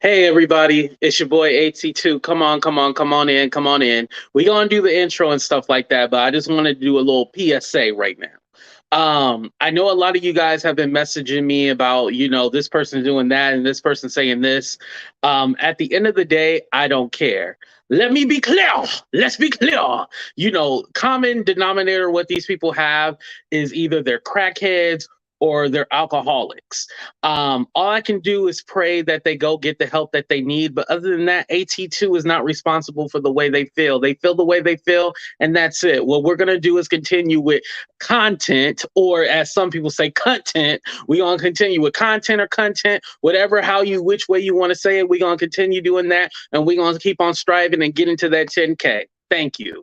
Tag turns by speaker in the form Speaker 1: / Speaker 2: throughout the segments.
Speaker 1: Hey everybody, it's your boy AT2. Come on, come on, come on in, come on in. We gonna do the intro and stuff like that, but I just want to do a little PSA right now. I know a lot of you guys have been messaging me about, this person doing that and this person saying this. At the end of the day, I don't care. Let me be clear. Let's be clear. Common denominator what these people have is either they're crackheads or they're alcoholics. All I can do is pray that they go get the help that they need. But other than that, AT2 is not responsible for the way they feel. They feel the way they feel, and that's it. What we're going to do is continue with content, or as some people say, content. We're going to continue with content or content, whatever, which way you want to say it. We're going to continue doing that, and we're going to keep on striving and get into that 10K. Thank you.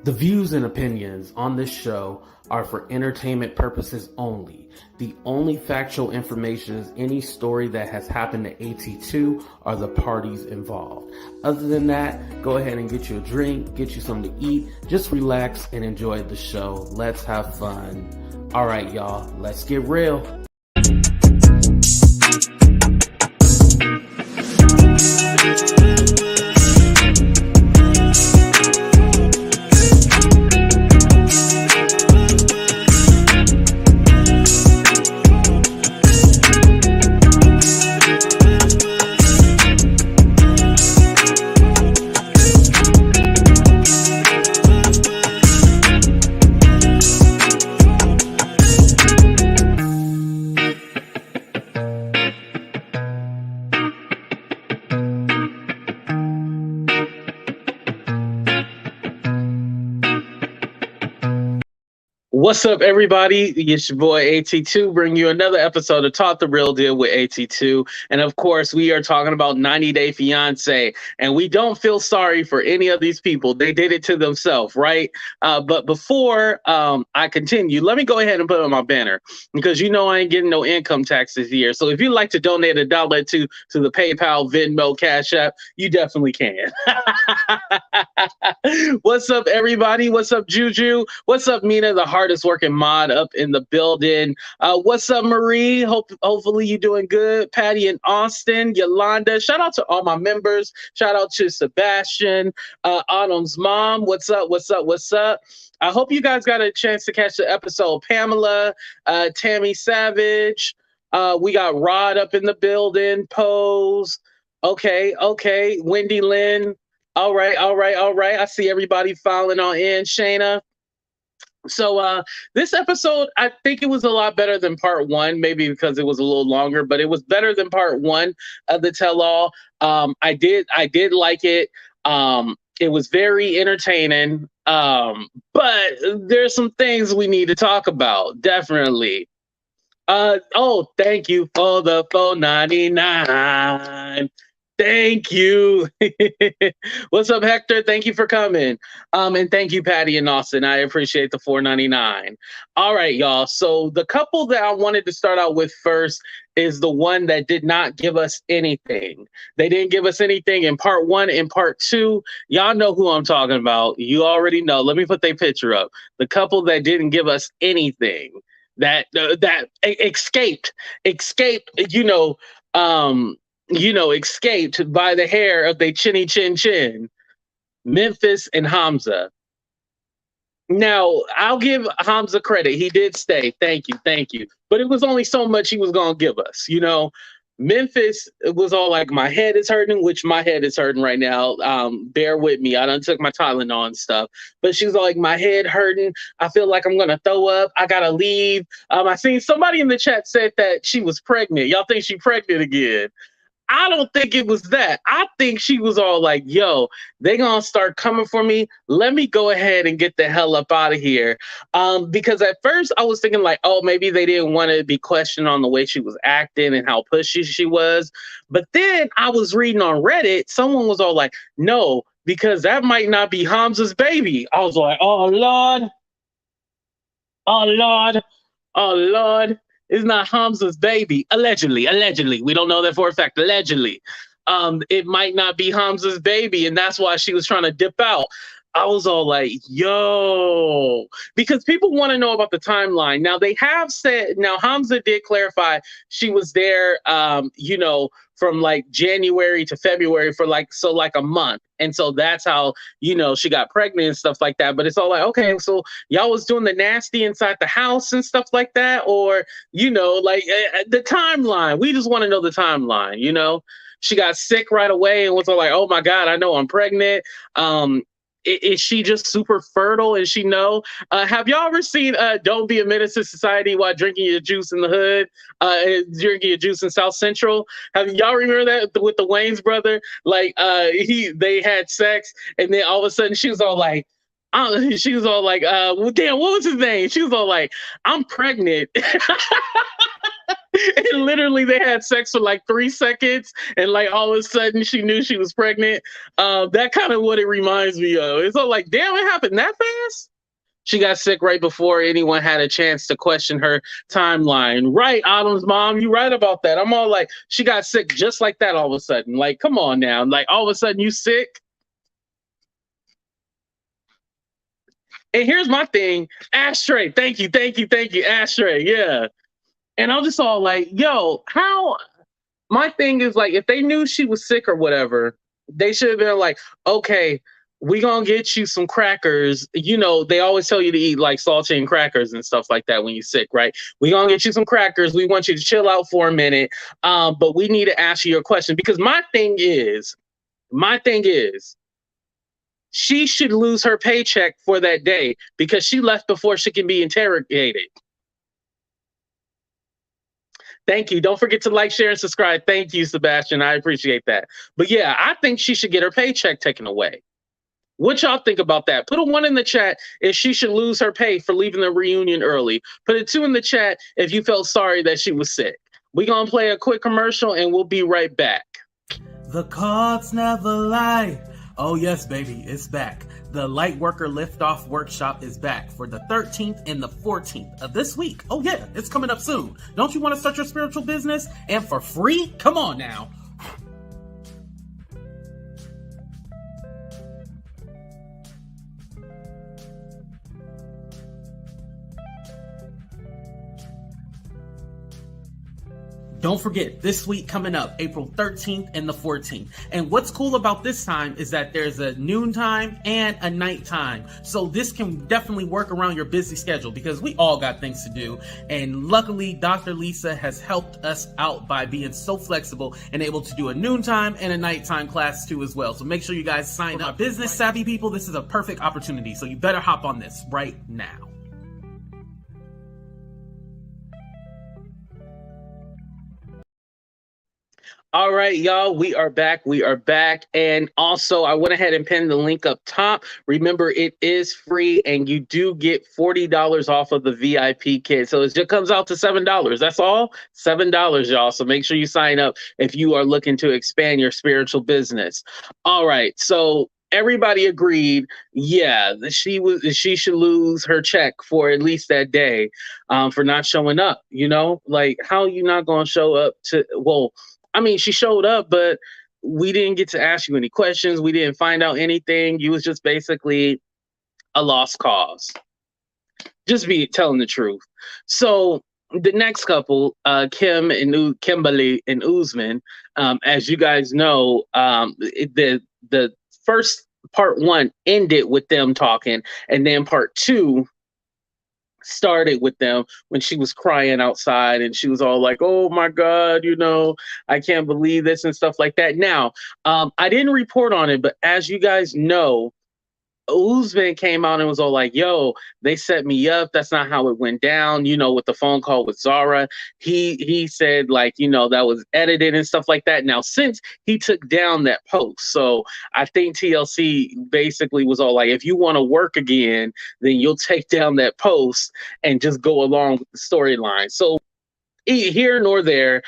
Speaker 2: The views and opinions on this show are for entertainment purposes only. The only factual information is any story that has happened to AT2 or the parties involved. Other than that, go ahead and get you a drink, get you something to eat, just relax and enjoy the show. Let's have fun. All right, y'all, let's get real.
Speaker 1: What's up, everybody? It's your boy AT2, bringing you another episode of Talk the Real Deal with AT2. And of course, we are talking about 90 Day Fiancé. And we don't feel sorry for any of these people. They did it to themselves, right? But before I continue, let me go ahead and put on my banner, because I ain't getting no income tax this year. So if you'd like to donate $1 to the PayPal, Venmo, Cash App, you definitely can. What's up, everybody? What's up, Juju? What's up, Mina, the hardest working mod up in the building? What's up, Marie? Hopefully you're doing good. Patty and Austin, Yolanda. Shout out to all my members. Shout out to Sebastian, Autumn's mom. What's up? What's up? What's up? I hope you guys got a chance to catch the episode. Pamela, Tammy Savage. We got Rod up in the building. Pose. Okay. Wendy Lynn. All right. I see everybody filing on in. Shayna. So this episode, I think it was a lot better than part one, maybe because it was a little longer, but it was better than part one of the tell-all. I did like it. It was very entertaining. But there's some things we need to talk about, definitely. Thank you for the $4.99. Thank you. What's up, Hector? Thank you for coming. And thank you, Patty and Austin. I appreciate the $4.99. All right, y'all. So the couple that I wanted to start out with first is the one that did not give us anything. They didn't give us anything in part one. In part two, y'all know who I'm talking about. You already know. Let me put their picture up. The couple that didn't give us anything, that escaped, escaped by the hair of their chinny chin chin. Memphis and Hamza. Now, I'll give Hamza credit. He did stay. Thank you. But it was only so much he was going to give us. Memphis was all like, my head is hurting, which my head is hurting right now. Bear with me. I done took my Tylenol and stuff. But she was all like, my head hurting. I feel like I'm going to throw up. I got to leave. I seen somebody in the chat said that she was pregnant. Y'all think she pregnant again? I don't think it was that. I think she was all like, yo, they gonna start coming for me. Let me go ahead and get the hell up out of here. Because at first I was thinking like, oh, maybe they didn't want to be questioned on the way she was acting and how pushy she was. But then I was reading on Reddit, someone was all like, no, because that might not be Hamza's baby. I was like, oh, Lord. Oh Lord, oh Lord, it's not Hamza's baby. Allegedly. We don't know that for a fact. Allegedly. It might not be Hamza's baby, and that's why she was trying to dip out. I was all like, yo, because people want to know about the timeline. Now they have said, now Hamza did clarify she was there, from like January to February for like a month. And so that's how, she got pregnant and stuff like that. But it's all like, okay, so y'all was doing the nasty inside the house and stuff like that, or the timeline. We just want to know the timeline. She got sick right away and was all like, oh my god, I know I'm pregnant. Is she just super fertile and she know? Have y'all ever seen Don't Be a Menace to Society while drinking your juice in the hood, drinking your juice in South Central? Have y'all remember that with the Wayne's brother? Like they had sex and then all of a sudden she was all like, well, damn, what was his name? She was all like, I'm pregnant. And literally they had sex for like 3 seconds and like all of a sudden she knew she was pregnant. That kind of what it reminds me of. It's all like, damn, it happened that fast. She got sick right before anyone had a chance to question her timeline. Right, Autumn's mom, you right about that. I'm all like, she got sick just like that all of a sudden. Like, come on now. Like all of a sudden you sick. And here's my thing. Ashtray. Thank you. Ashtray. Yeah. And I'm just all like, yo, how? My thing is like, if they knew she was sick or whatever, they should have been like, okay, we gonna get you some crackers. They always tell you to eat like saltine crackers and stuff like that when you're sick, right? We gonna get you some crackers. We want you to chill out for a minute. But we need to ask you your question because my thing is, she should lose her paycheck for that day because she left before she can be interrogated. Thank you. Don't forget to like, share, and subscribe. Thank you, Sebastian. I appreciate that. But yeah, I think she should get her paycheck taken away. What y'all think about that? Put a 1 in the chat if she should lose her pay for leaving the reunion early. Put a 2 in the chat if you felt sorry that she was sick. We're going to play a quick commercial and we'll be right back.
Speaker 2: The cards never lie. Oh yes, baby, it's back. The Lightworker Liftoff Workshop is back for the 13th and the 14th of this week. Oh yeah, it's coming up soon. Don't you want to start your spiritual business? And for free? Come on now. Don't forget, this week coming up, April 13th and the 14th. And what's cool about this time is that there's a noontime and a nighttime. So this can definitely work around your busy schedule because we all got things to do. And luckily, Dr. Lisa has helped us out by being so flexible and able to do a noontime and a nighttime class too as well. So make sure you guys sign up. Business savvy people, this is a perfect opportunity. So you better hop on this right now.
Speaker 1: All right, y'all, we are back. And also, I went ahead and pinned the link up top. Remember, it is free, and you do get $40 off of the VIP kit. So it just comes out to $7. That's all, $7, y'all. So make sure you sign up if you are looking to expand your spiritual business. All right, so everybody agreed, yeah, she should lose her check for at least that day for not showing up. Like, how are you not going to show up to, well, I mean, she showed up, but we didn't get to ask you any questions. We didn't find out anything. You was just basically a lost cause. Just be telling the truth. So the next couple, Kimberly and Usman, as you guys know, the first part 1 ended with them talking, and then part 2 started with them when she was crying outside and she was all like, oh my god, I can't believe this and stuff like that. Now, I didn't report on it, but as you guys know, Usman came out and was all like, yo, they set me up. That's not how it went down, with the phone call with Zara. He said, like, that was edited and stuff like that. Now, since he took down that post, so I think TLC basically was all like, if you want to work again, then you'll take down that post and just go along with the storyline. So here nor there.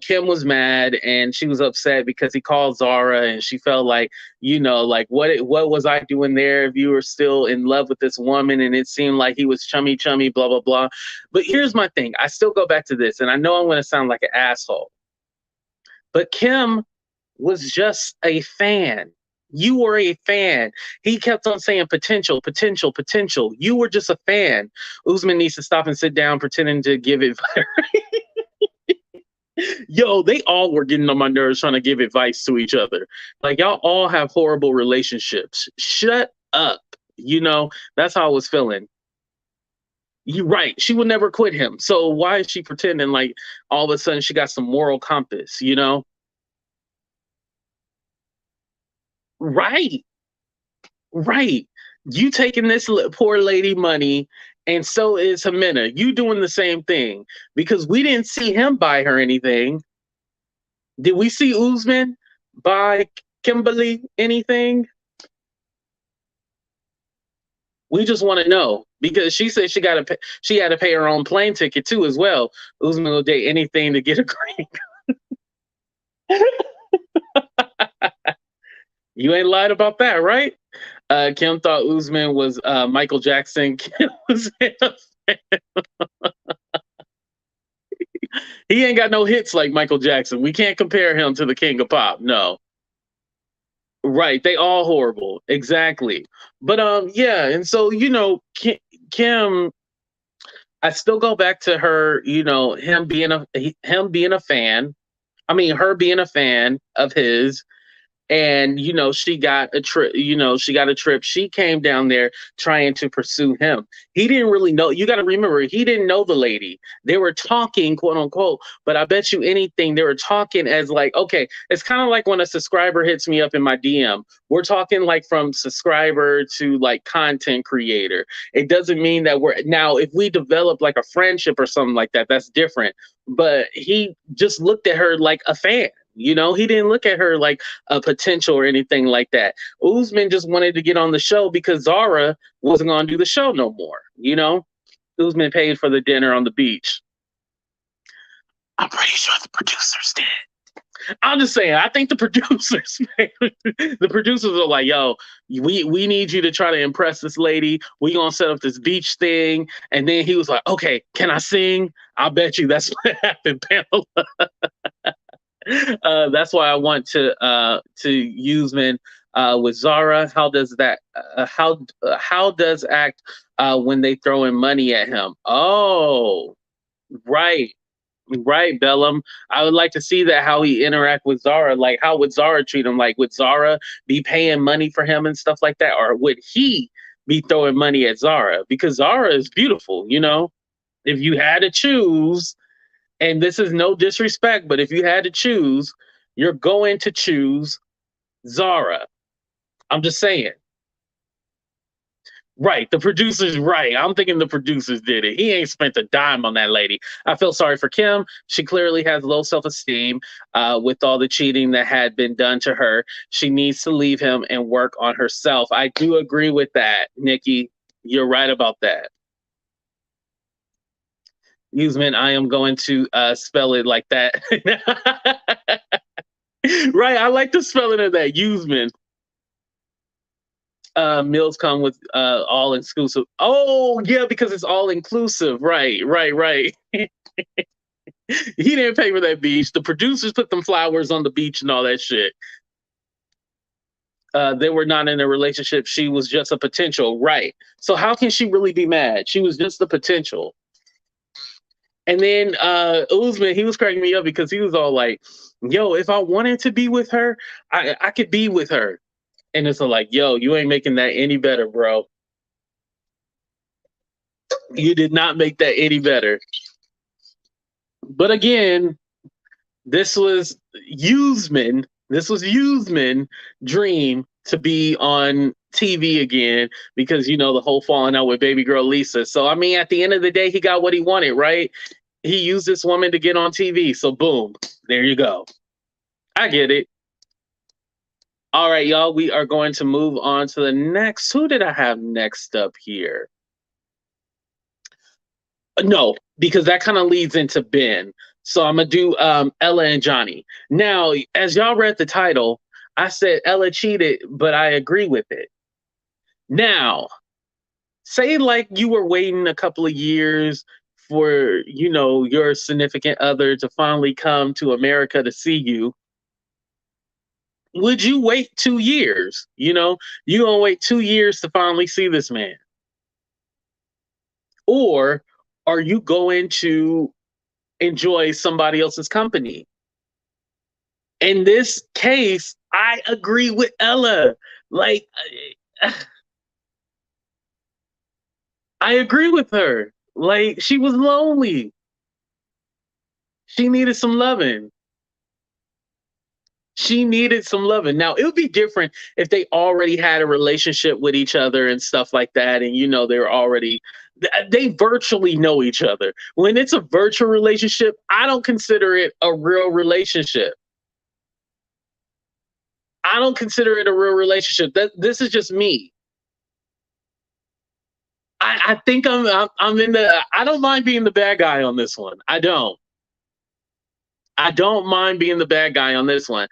Speaker 1: Kim was mad and she was upset because he called Zara, and she felt like, like what was I doing there if you were still in love with this woman? And it seemed like he was chummy, blah, blah, blah. But here's my thing. I still go back to this, and I know I'm going to sound like an asshole, but Kim was just a fan. You were a fan. He kept on saying potential, potential, potential. You were just a fan. Usman needs to stop and sit down pretending to give advice. Yo, they all were getting on my nerves trying to give advice to each other. Like, y'all all have horrible relationships. Shut up. That's how I was feeling. You're right. She would never quit him. So why is she pretending like all of a sudden she got some moral compass, Right. Right. You taking this poor lady money, and so is Ximena. You doing the same thing, because we didn't see him buy her anything. Did we see Usman buy Kimberly anything? We just want to know, because she said she had to pay her own plane ticket too as well. Usman will date anything to get a green. You ain't lied about that, right? Kim thought Usman was Michael Jackson. Kim was he ain't got no hits like Michael Jackson. We can't compare him to the king of pop. No. Right. They all horrible. Exactly. But yeah, and so Kim, I still go back to her, him being a fan. I mean, her being a fan of his. And she got a trip. She came down there trying to pursue him. He didn't really know. You got to remember, he didn't know the lady. They were talking, quote unquote, but I bet you anything they were talking as like, okay, it's kind of like when a subscriber hits me up in my DM. We're talking like from subscriber to like content creator. It doesn't mean that we're now, if we develop like a friendship or something like that, that's different. But he just looked at her like a fan. He didn't look at her like a potential or anything like that. Usman just wanted to get on the show because Zara wasn't going to do the show no more. Usman paid for the dinner on the beach. I'm pretty sure the producers did. I'm just saying, I think the producers, the producers are like, yo, we need you to try to impress this lady. We gonna set up this beach thing. And then he was like, okay, can I sing? I bet you that's what happened, Pamela. That's why I want to Usman with Zara. How does that? How does act when they throw in money at him? Oh, right, right, Bellum. I would like to see that, how he interact with Zara. Like, how would Zara treat him? Like, would Zara be paying money for him and stuff like that, or would he be throwing money at Zara? Because Zara is beautiful. If you had to choose. And this is no disrespect, but if you had to choose, you're going to choose Zara. I'm just saying. Right. The producers, right. I'm thinking the producers did it. He ain't spent a dime on that lady. I feel sorry for Kim. She clearly has low self-esteem with all the cheating that had been done to her. She needs to leave him and work on herself. I do agree with that, Nikki. You're right about that. Usman, I am going to spell it like that. Right, I like the spelling of that, Usman. Meals come with all inclusive. Oh, yeah, because it's all inclusive. Right. He didn't pay for that beach. The producers put them flowers on the beach and all that shit. They were not in a relationship. She was just a potential. Right. So how can she really be mad? She was just a potential. And then Usman, he was cracking me up because he was all like, yo, if I wanted to be with her, I could be with her. And it's like, yo, you ain't making that any better, bro. You did not make that any better. But again, this was Usman. This was Usman dream to be on TV again because, the whole falling out with baby girl Lisa. So, I mean, at the end of the day, he got what he wanted, right? He used this woman to get on TV. So, boom, there you go. I get it. All right, y'all, we are going to move on to the next. Who did I have next up here? No, because that kind of leads into Ben. So I'm gonna do Ella and Johnny. Now, as y'all read the title, I said Ella cheated, but I agree with it. Now, say like you were waiting a couple of years for, your significant other to finally come to America to see you. Would you wait 2 years? You gonna wait 2 years to finally see this man? Or are you going to enjoy somebody else's company? In this case, I agree with Ella. Like, I agree with her. Like, she was lonely. She needed some loving. She needed some loving. Now, it would be different if they already had a relationship with each other and stuff like that. And, they're already, they virtually know each other. When it's a virtual relationship, I don't consider it a real relationship. I don't consider it a real relationship. This is just me. I think I'm in the. I don't mind being the bad guy on this one. I don't. I don't mind being the bad guy on this one.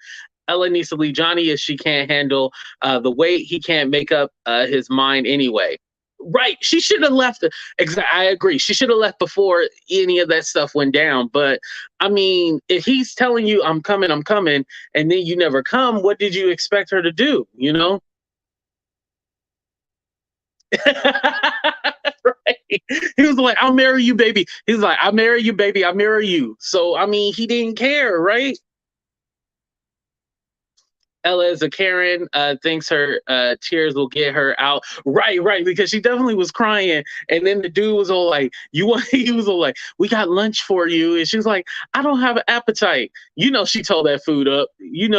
Speaker 1: Ella needs to leave Johnny if she can't handle the weight. He can't make up his mind anyway. Right. She should have left. I agree. She should have left before any of that stuff went down. But I mean, if he's telling you, I'm coming, and then you never come, what did you expect her to do? Right. He was like, I'll marry you, baby. He's like, I'll marry you, baby. I'll marry you. So, I mean, he didn't care, right? Ella is a Karen, thinks her tears will get her out. Right, because she definitely was crying. And then the dude was all like, you want, he was all like, we got lunch for you. And she was like, I don't have an appetite. She told that food up.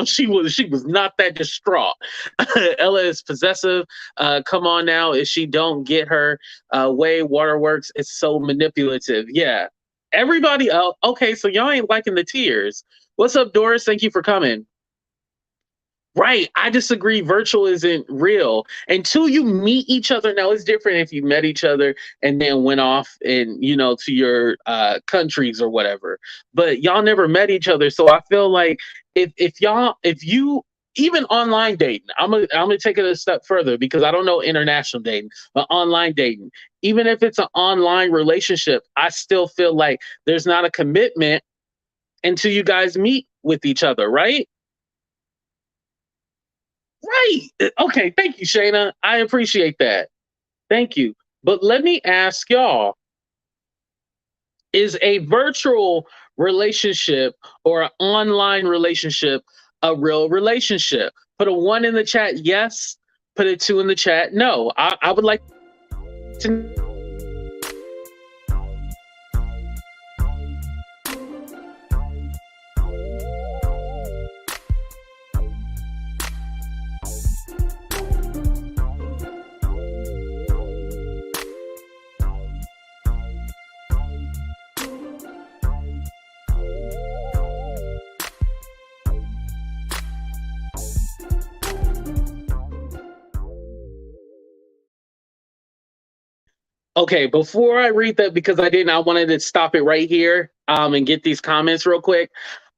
Speaker 1: She was not that distraught. Ella is possessive. Come on now. If she don't get her way, waterworks, it's so manipulative. Yeah. Everybody else. Okay, so y'all ain't liking the tears. What's up, Doris? Thank you for coming. Right. I disagree. Virtual isn't real until you meet each other. Now it's different if you met each other and then went off and, to your countries or whatever, but y'all never met each other. So I feel like if you, even online dating, I'm gonna take it a step further because I don't know international dating, but online dating, even if it's an online relationship, I still feel like there's not a commitment until you guys meet with each other. Right. Right. Okay. Thank you, Shayna. I appreciate that. Thank you. But let me ask y'all, is a virtual relationship or an online relationship a real relationship? Put a 1 in the chat, yes. Put a 2 in the chat, no. I would like to. Okay, before I read that, because I wanted to stop it right here and get these comments real quick.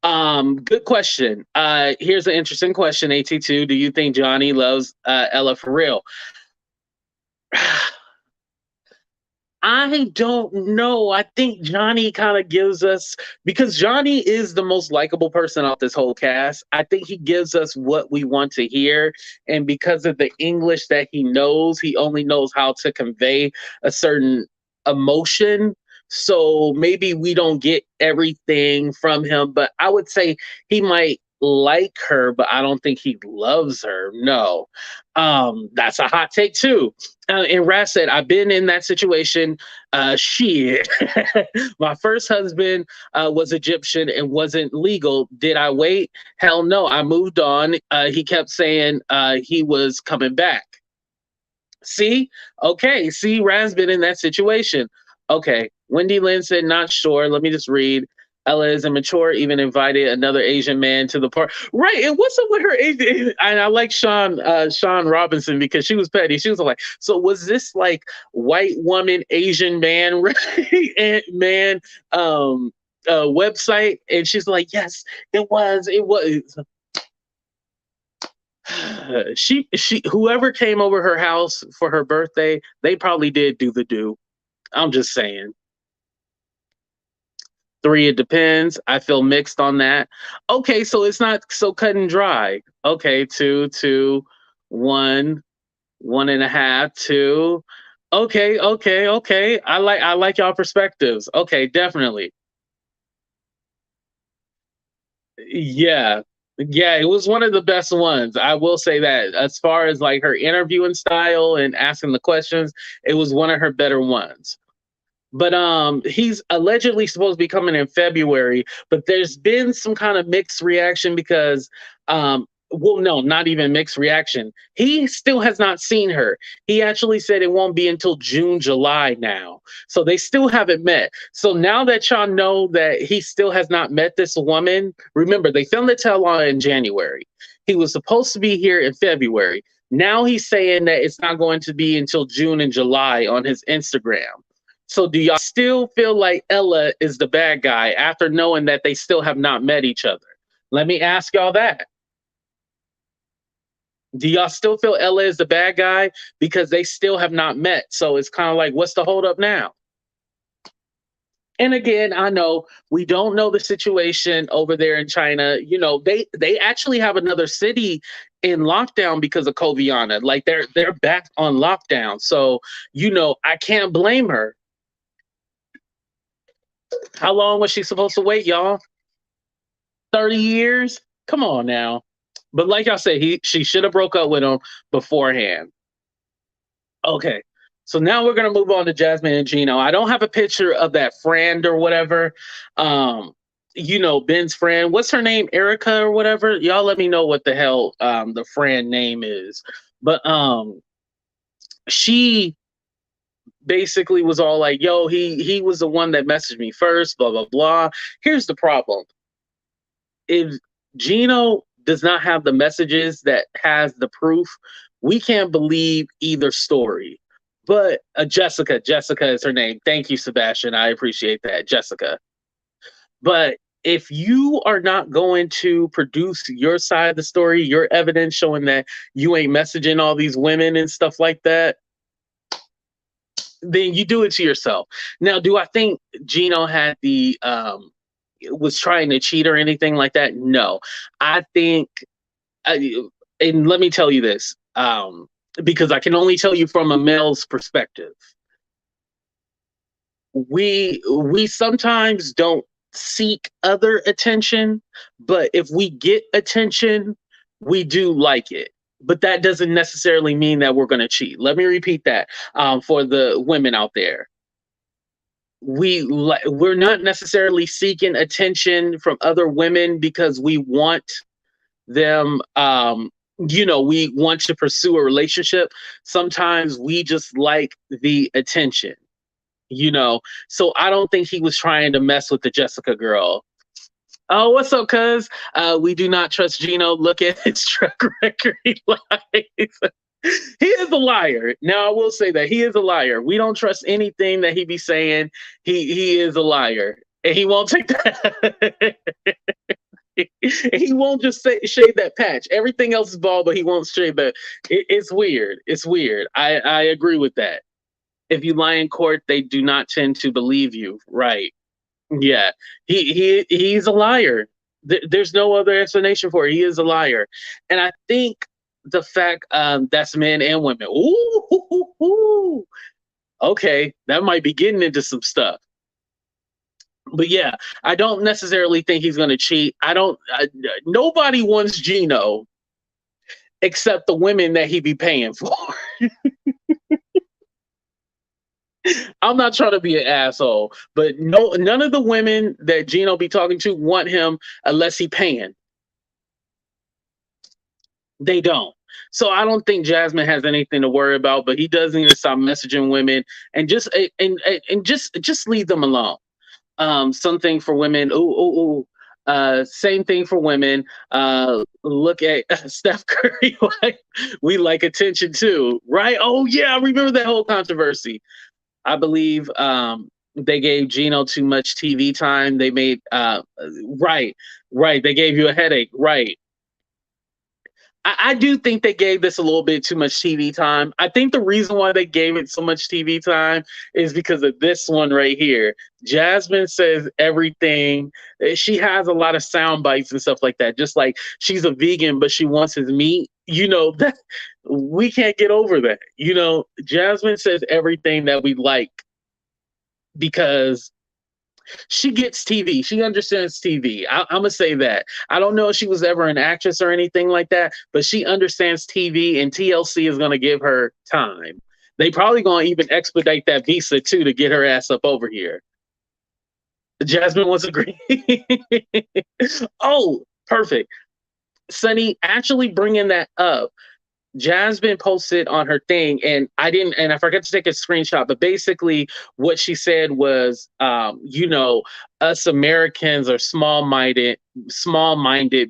Speaker 1: Good question. Here's an interesting question, AT2. Do you think Johnny loves Ella for real? I don't know. I think Johnny kind of gives us, because Johnny is the most likable person off this whole cast. I think he gives us what we want to hear. And because of the English that he only knows how to convey a certain emotion. So maybe we don't get everything from him, but I would say he might like her, but I don't think he loves her. No. That's a hot take too. And Raz said, I've been in that situation. Shit. My first husband was Egyptian and wasn't legal. Did I wait? Hell no. I moved on. He kept saying he was coming back. See? Okay. See, Raz been in that situation. Okay. Wendy Lynn said, not sure. Let me just read. Ella is immature, even invited another Asian man to the party. Right. And what's up with her Asian? And I like Sean Robinson because she was petty. She was like, so was this like white woman, Asian man, right? And man, website? And she's like, yes, it was. It was. She whoever came over her house for her birthday, they probably did do the do. I'm just saying. 3, it depends. I feel mixed on that. Okay, so it's not so cut and dry. Okay, 2, 2, 1, 1.5, 2. Okay, okay, okay. I like y'all perspectives. Okay, definitely. Yeah. Yeah, it was one of the best ones. I will say that. As far as like her interviewing style and asking the questions, it was one of her better ones. But he's allegedly supposed to be coming in February, but there's been some kind of mixed reaction because well, no, not even mixed reaction. He still has not seen her. He actually said it won't be until June, July now. So they still haven't met. So now that y'all know that he still has not met this woman, remember they filmed the tell on in January. He was supposed to be here in February. Now he's saying that it's not going to be until June and July on his Instagram. So do y'all still feel like Ella is the bad guy after knowing that they still have not met each other? Let me ask y'all that. Do y'all still feel Ella is the bad guy because they still have not met? So it's kind of like, what's the holdup now? And again, I know we don't know the situation over there in China. You know, they actually have another city in lockdown because of Coviana. Like they're back on lockdown. So, you know, I can't blame her. How long was she supposed to wait, y'all? 30 years? Come on now. But like I said, she should have broke up with him beforehand. Okay. So now we're gonna move on to Jasmine and Gino. I don't have a picture of that friend or whatever. Um, you know, Ben's friend. What's her name? Erica or whatever. Y'all let me know what the hell the friend name is. But she basically was all like, yo, he was the one that messaged me first, blah, blah, blah. Here's the problem. If Gino does not have the messages that has the proof, we can't believe either story. But Jessica is her name. Thank you, Sebastian. I appreciate that, Jessica. But if you are not going to produce your side of the story, your evidence showing that you ain't messaging all these women and stuff like that, then you do it to yourself. Now, do I think Gino had the was trying to cheat or anything like that? No. I think and let me tell you this, because I can only tell you from a male's perspective. We sometimes don't seek other attention, but if we get attention, we do like it. But that doesn't necessarily mean that we're going to cheat. Let me repeat that for the women out there. We're not necessarily seeking attention from other women because we want them, you know, we want to pursue a relationship. Sometimes we just like the attention, you know. So I don't think he was trying to mess with the Jessica girl. Oh, what's up, cuz? We do not trust Gino. Look at his track record. He lies. He is a liar. Now I will say that he is a liar. We don't trust anything that he be saying. He is a liar, and he won't take that. He won't just shave that patch. Everything else is bald, but he won't shave that. It's weird. It's weird. I agree with that. If you lie in court, they do not tend to believe you. Right. Yeah. He's a liar. There's no other explanation for it. He is a liar. And I think the fact that's men and women. Ooh. Okay. That might be getting into some stuff. But yeah, I don't necessarily think he's going to cheat. Nobody wants Gino except the women that he be paying for. I'm not trying to be an asshole, but none of the women that Gino be talking to want him unless he paying. They don't. So I don't think Jasmine has anything to worry about, but he does need to stop messaging women and just leave them alone. something for women. Same thing for women. Look at Steph Curry. Like, we like attention too, right? Oh yeah, I remember that whole controversy. I believe they gave Gino too much TV time. They made right, right. They gave you a headache, right? I do think they gave this a little bit too much TV time. I think the reason why they gave it so much TV time is because of this one right here. Jasmine says everything. She has a lot of sound bites and stuff like that. Just like she's a vegan, but she wants his meat. You know, that we can't get over that. You know, Jasmine says everything that we like because she gets TV. She understands TV. I'm gonna say that. I don't know if she was ever an actress or anything like that, but she understands TV, and TLC is gonna give her time. They probably gonna even expedite that visa too to get her ass up over here. Jasmine was agreeing. Oh, perfect. Sunny, actually bringing that up. Jasmine posted on her thing, and I forgot to take a screenshot, but basically what she said was, us Americans are small minded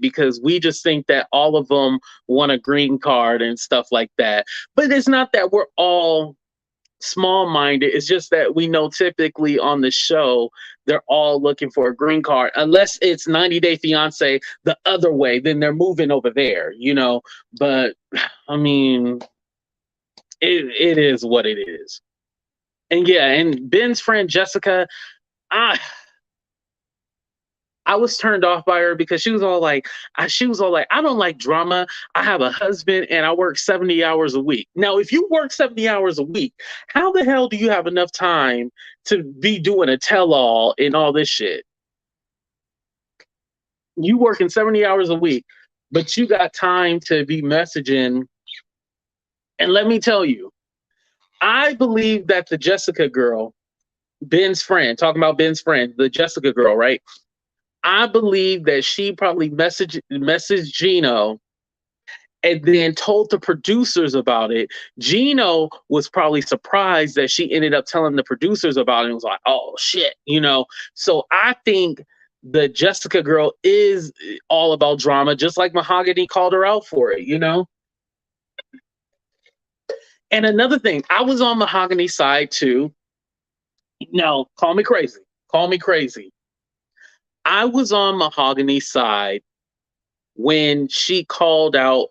Speaker 1: because we just think that all of them want a green card and stuff like that. But it's not that we're all small minded. It's just that we know typically on the show they're all looking for a green card, unless it's 90 Day Fiance the other way, then they're moving over there, you know. But I mean, it is what it is. And yeah, and Ben's friend Jessica, I I was turned off by her because she was all like, I don't like drama. I have a husband and I work 70 hours a week. Now, if you work 70 hours a week, how the hell do you have enough time to be doing a tell-all and all this shit? You working 70 hours a week, but you got time to be messaging. And let me tell you, I believe that the Jessica girl, Ben's friend, talking about Ben's friend, the Jessica girl, right? I believe that she probably messaged Gino and then told the producers about it. Gino was probably surprised that she ended up telling the producers about it and was like, oh shit, you know. So I think the Jessica girl is all about drama, just like Mahogany called her out for it, you know. And another thing, I was on Mahogany's side too. No, call me crazy. Call me crazy. I was on Mahogany's side when she called out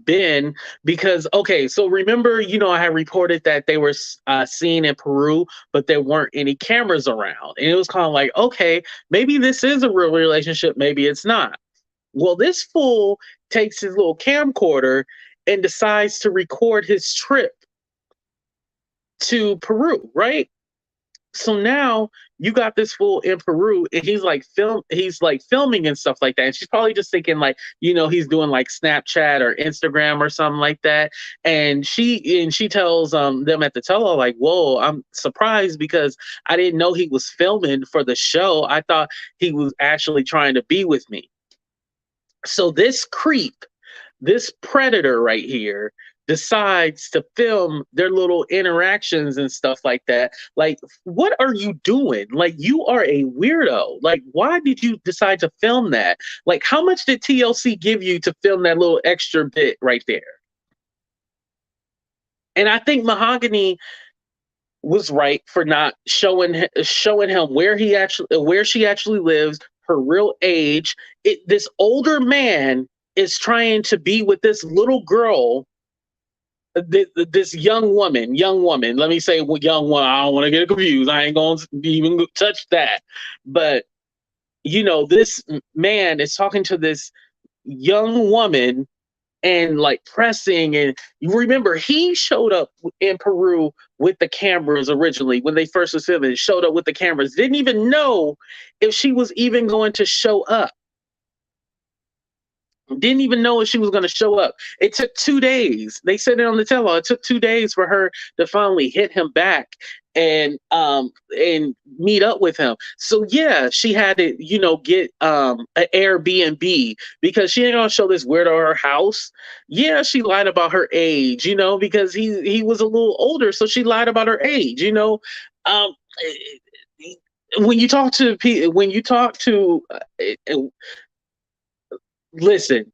Speaker 1: Ben because, okay, so remember, you know, I had reported that they were seen in Peru, but there weren't any cameras around. And it was kind of like, okay, maybe this is a real relationship, maybe it's not. Well, this fool takes his little camcorder and decides to record his trip to Peru, right? So now you got this fool in Peru and he's like filming and stuff like that. And she's probably just thinking like, you know, he's doing like Snapchat or Instagram or something like that. And she tells them at the tell-all like, whoa, I'm surprised because I didn't know he was filming for the show. I thought he was actually trying to be with me. So this creep, this predator right here, decides to film their little interactions and stuff like that. Like, what are you doing? Like, you are a weirdo. Like, why did you decide to film that? Like, how much did TLC give you to film that little extra bit right there? And I think Mahogany was right for not showing him where she actually lives, her real age. This older man is trying to be with this little girl, this young woman. Let me say young one. I don't want to get confused. I ain't going to even touch that. But you know, this man is talking to this young woman and like pressing. And you remember he showed up in Peru with the cameras originally when they first was filming. Showed up with the cameras. Didn't even know if she was even going to show up. Didn't even know if she was going to show up. It took 2 days. They said it on the tell-all. It took 2 days for her to finally hit him back and meet up with him. So yeah, she had to, you know, get an Airbnb because she ain't gonna show this weirdo her house. Yeah, she lied about her age, you know, because he was a little older, so she lied about her age, you know. Um, when you talk to listen,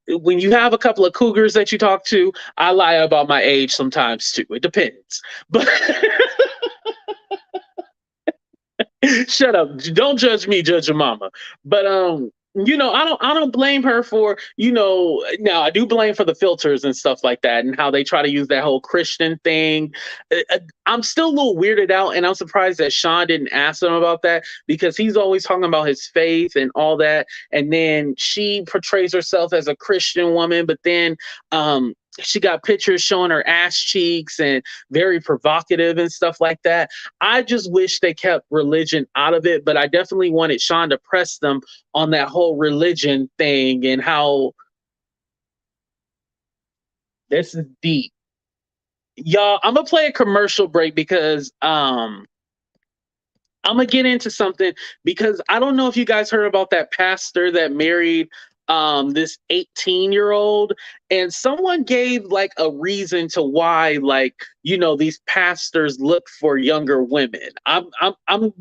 Speaker 1: when you have a couple of cougars that you talk to, I lie about my age sometimes too. It depends. But shut up. Don't judge me, judge your mama. But I don't blame her for, now I do blame for the filters and stuff like that and how they try to use that whole Christian thing. I'm still a little weirded out, and I'm surprised that Sean didn't ask him about that, because he's always talking about his faith and all that. And then she portrays herself as a Christian woman, but then she got pictures showing her ass cheeks and very provocative and stuff like that. I just wish they kept religion out of it, but I definitely wanted Sean to press them on that whole religion thing and how this is deep. Y'all, I'm gonna play a commercial break because I'm gonna get into something, because I don't know if you guys heard about that pastor that married this 18-year-old, and someone gave like a reason to why, like, these pastors look for younger women. I'm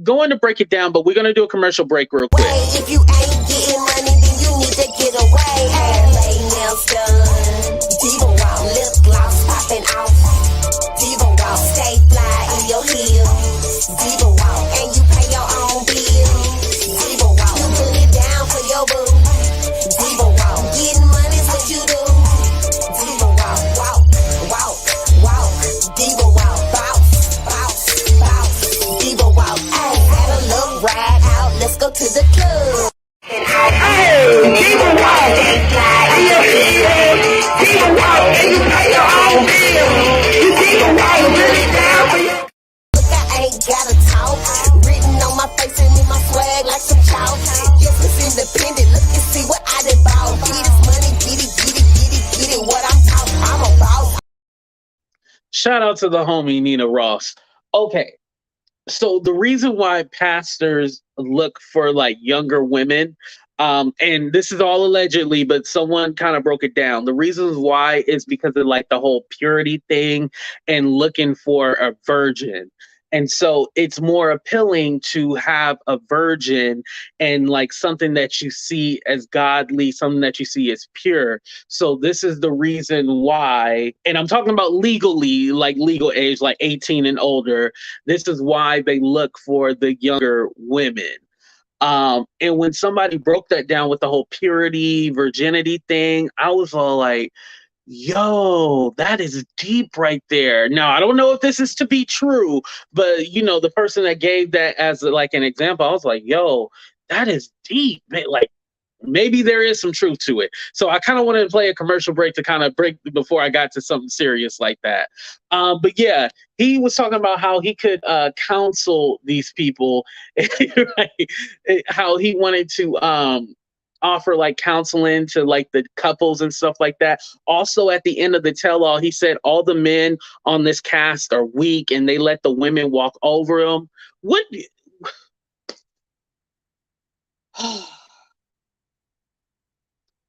Speaker 1: going to break it down, but we're gonna do a commercial break real quick.
Speaker 3: If you ain't getting money, then you need to get away. Lay nails done, diva walk, lip gloss popping off, diva walk, stay fly in your heels, diva walk, and you pay your own bills, diva walk, you put it down for your boo, diva walk, getting money's what you do, diva walk, walk, walk, walk, diva walk, bounce, bounce, bounce, diva walk, ayy, had a little ride out, let's go to the club. Diva walk, fly in your heels, diva walk, and you pay your own bills, diva walk, put it down for your. Look, I ain't gotta talk. Written on my face and in my swag like some chalk. Yes, it's independent. Look and see what I done bought. Get this money, get it, get it, get it, get it. What I'm talking, I'm about.
Speaker 1: Shout out to the homie Nina Ross. Okay, so the reason why pastors look for like younger women, and this is all allegedly, but someone kind of broke it down. The reasons why is because of like the whole purity thing and looking for a virgin. And so it's more appealing to have a virgin and like something that you see as godly, something that you see as pure. So this is the reason why, and I'm talking about legally, like legal age, like 18 and older. This is why they look for the younger women. And when somebody broke that down with the whole purity, virginity thing, I was all like, yo, that is deep right there. Now, I don't know if this is to be true, but the person that gave that as like an example, I was like, yo, that is deep, man. Like, maybe there is some truth to it. So I kind of wanted to play a commercial break to kind of break before I got to something serious like that. But yeah, he was talking about how he could counsel these people, right? How he wanted to offer like counseling to like the couples and stuff like that. Also, at the end of the tell-all, he said all the men on this cast are weak and they let the women walk over them. What?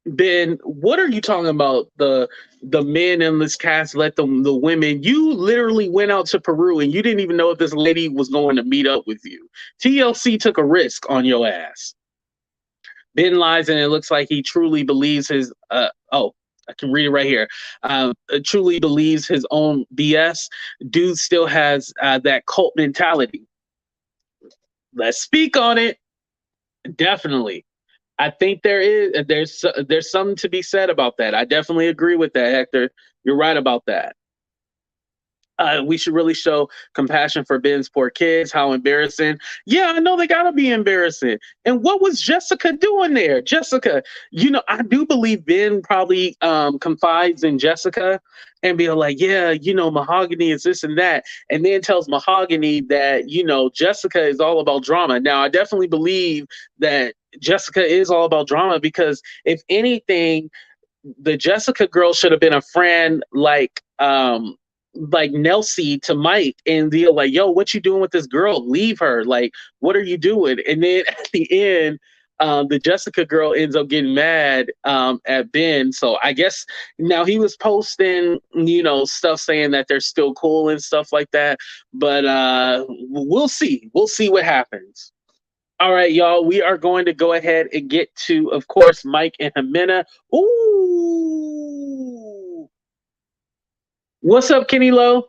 Speaker 1: Ben, what are you talking about? The men in this cast let the women. You literally went out to Peru and you didn't even know if this lady was going to meet up with you. TLC took a risk on your ass. Ben lies, and it looks like he truly believes his. I can read it right here. Truly believes his own BS. Dude still has that cult mentality. Let's speak on it. Definitely. I think there's something to be said about that. I definitely agree with that, Hector. You're right about that. We should really show compassion for Ben's poor kids. How embarrassing. Yeah, I know they gotta be embarrassing. And what was Jessica doing there? Jessica, I do believe Ben probably confides in Jessica and be like, yeah, Mahogany is this and that. And then tells Mahogany that, Jessica is all about drama. Now, I definitely believe that Jessica is all about drama, because if anything, the Jessica girl should have been a friend like Nelcey to Mike, and they're like, yo, what you doing with this girl? Leave her. Like, what are you doing? And then at the end, the Jessica girl ends up getting mad at Ben. So I guess now he was posting, stuff saying that they're still cool and stuff like that. But we'll see. We'll see what happens. All right, y'all. We are going to go ahead and get to, of course, Mike and Ximena. Ooh. What's up, Kenny Lowe?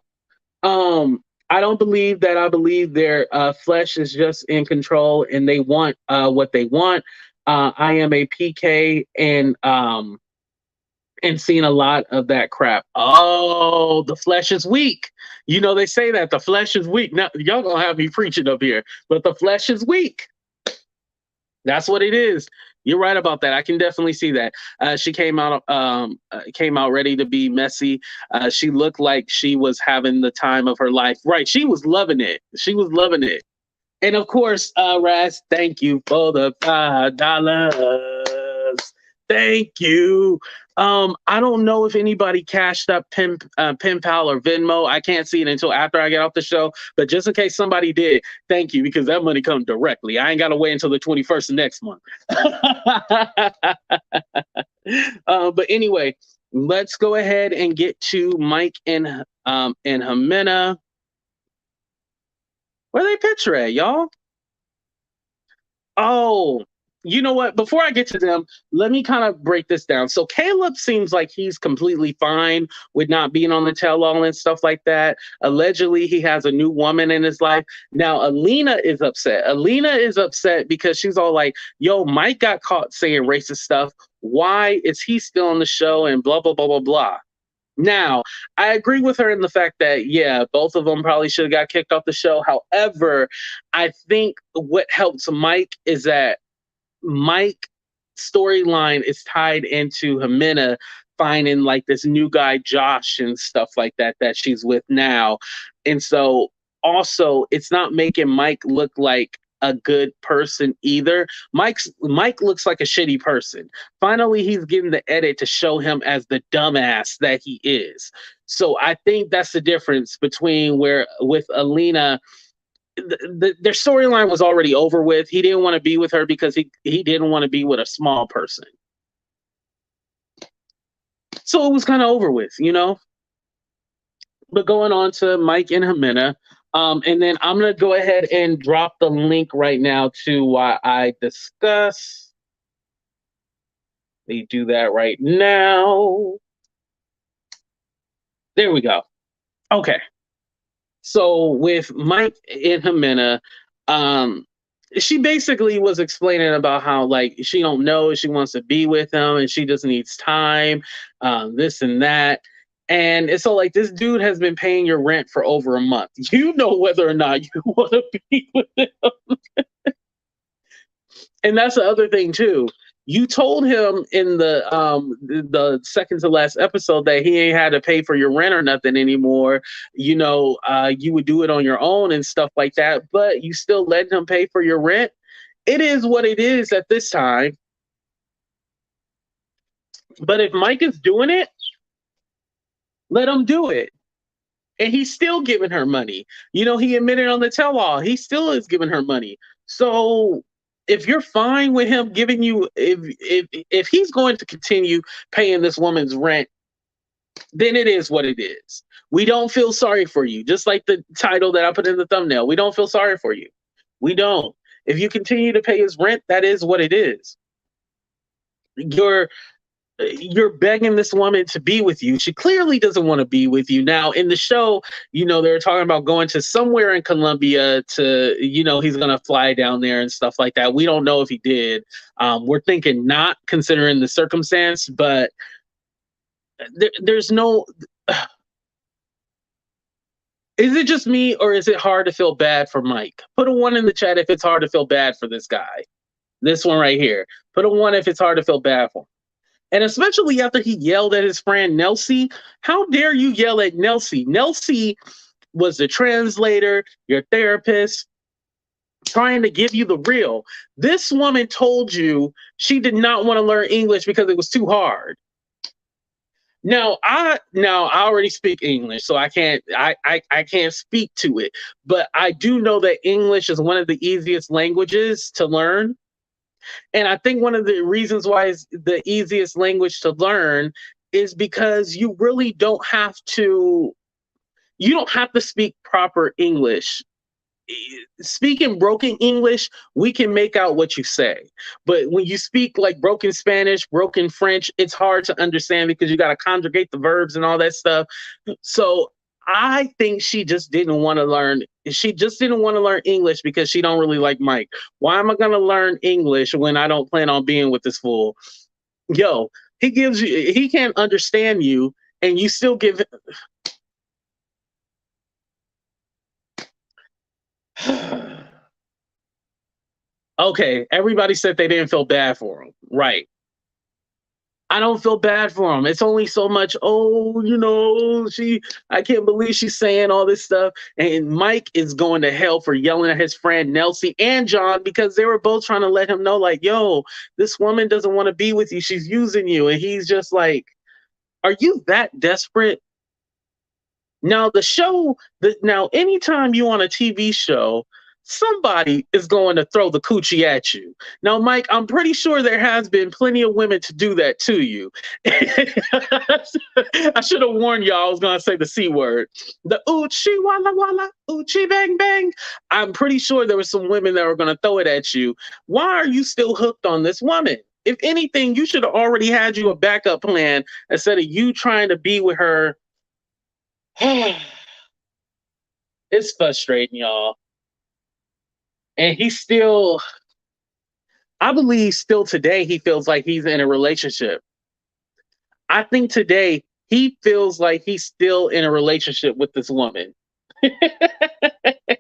Speaker 1: I don't believe that. I believe their flesh is just in control and they want what they want. I am a PK and seen a lot of that crap. Oh, the flesh is weak. They say that the flesh is weak. Now, y'all gonna have me preaching up here, but the flesh is weak. That's what it is. You're right about that. I can definitely see that. She came out ready to be messy. She looked like she was having the time of her life. Right. She was loving it. And of course, Raz, thank you for the $5. Thank you. I don't know if anybody cashed up Pen Pal or Venmo. I can't see it until after I get off the show. But just in case somebody did, thank you, because that money comes directly. I ain't got to wait until the 21st of next month. But anyway, let's go ahead and get to Mike and Ximena. Where they picture at, y'all? Oh, you know what? Before I get to them, let me kind of break this down. So Caleb seems like he's completely fine with not being on the tell-all and stuff like that. Allegedly, he has a new woman in his life. Now, Alina is upset. Alina is upset because she's all like, yo, Mike got caught saying racist stuff. Why is he still on the show? And blah, blah, blah, blah, blah. Now, I agree with her in the fact that, yeah, both of them probably should have got kicked off the show. However, I think what helps Mike is that Mike's storyline is tied into Ximena finding like this new guy, Josh, and stuff like that she's with now. And so also it's not making Mike look like a good person either. Mike looks like a shitty person. Finally, he's getting the edit to show him as the dumbass that he is. So I think that's the difference between where with Alina, their storyline was already over with. He didn't want to be with her because he didn't want to be with a small person. So it was kind of over with, But going on to Mike and Ximena, and then I'm going to go ahead and drop the link right now to why I discuss. Let me do that right now. There we go. Okay. So with Mike and Ximena, she basically was explaining about how like she don't know if she wants to be with him and she just needs time, this and that. And it's so like this dude has been paying your rent for over a month. You know whether or not you want to be with him. And that's the other thing too. You told him in the second to last episode that he ain't had to pay for your rent or nothing anymore. You would do it on your own and stuff like that, but you still let him pay for your rent. It is what it is at this time. But if Mike is doing it, let him do it. And he's still giving her money. He admitted on the tell-all. He still is giving her money. So if you're fine with him giving you, if he's going to continue paying this woman's rent, then it is what it is. We don't feel sorry for you. Just like the title that I put in the thumbnail. We don't feel sorry for you. We don't. If you continue to pay his rent, that is what it is. You're begging this woman to be with you. She clearly doesn't want to be with you. Now, in the show, they're talking about going to somewhere in Colombia to, he's going to fly down there and stuff like that. We don't know if he did. We're thinking not, considering the circumstance, but there's no... Is it just me or is it hard to feel bad for Mike? Put a 1 in the chat if it's hard to feel bad for this guy. This one right here. Put a 1 if it's hard to feel bad for him. And especially after he yelled at his friend Nelcey. How dare you yell at Nelcey? Nelcey was the translator, your therapist, trying to give you the real. This woman told you she did not want to learn English because it was too hard. Now I already speak English, so I can't speak to it. But I do know that English is one of the easiest languages to learn. And I think one of the reasons why it's the easiest language to learn is because you don't have to speak proper English. Speaking broken English, we can make out what you say. But when you speak like broken Spanish, broken French, it's hard to understand because you got to conjugate the verbs and all that stuff. So I think she just didn't want to learn. She just didn't want to learn English because she don't really like Mike. Why am I going to learn English when I don't plan on being with this fool? Yo, he can't understand you, and you still give. Okay, everybody said they didn't feel bad for him. Right. I don't feel bad for him. It's only so much, oh, I can't believe she's saying all this stuff. And Mike is going to hell for yelling at his friend Nelcey and John because they were both trying to let him know, like, yo, this woman doesn't want to be with you. She's using you. And he's just like, are you that desperate? Now, anytime you on a TV show, somebody is going to throw the coochie at you. Now, Mike, I'm pretty sure there has been plenty of women to do that to you. I should have warned y'all I was going to say the C word. The oochie walla walla, oochie bang bang. I'm pretty sure there were some women that were going to throw it at you. Why are you still hooked on this woman? If anything, you should have already had you a backup plan instead of you trying to be with her. It's frustrating, y'all. And I believe still today, he feels like he's in a relationship. I think today he feels like he's still in a relationship with this woman.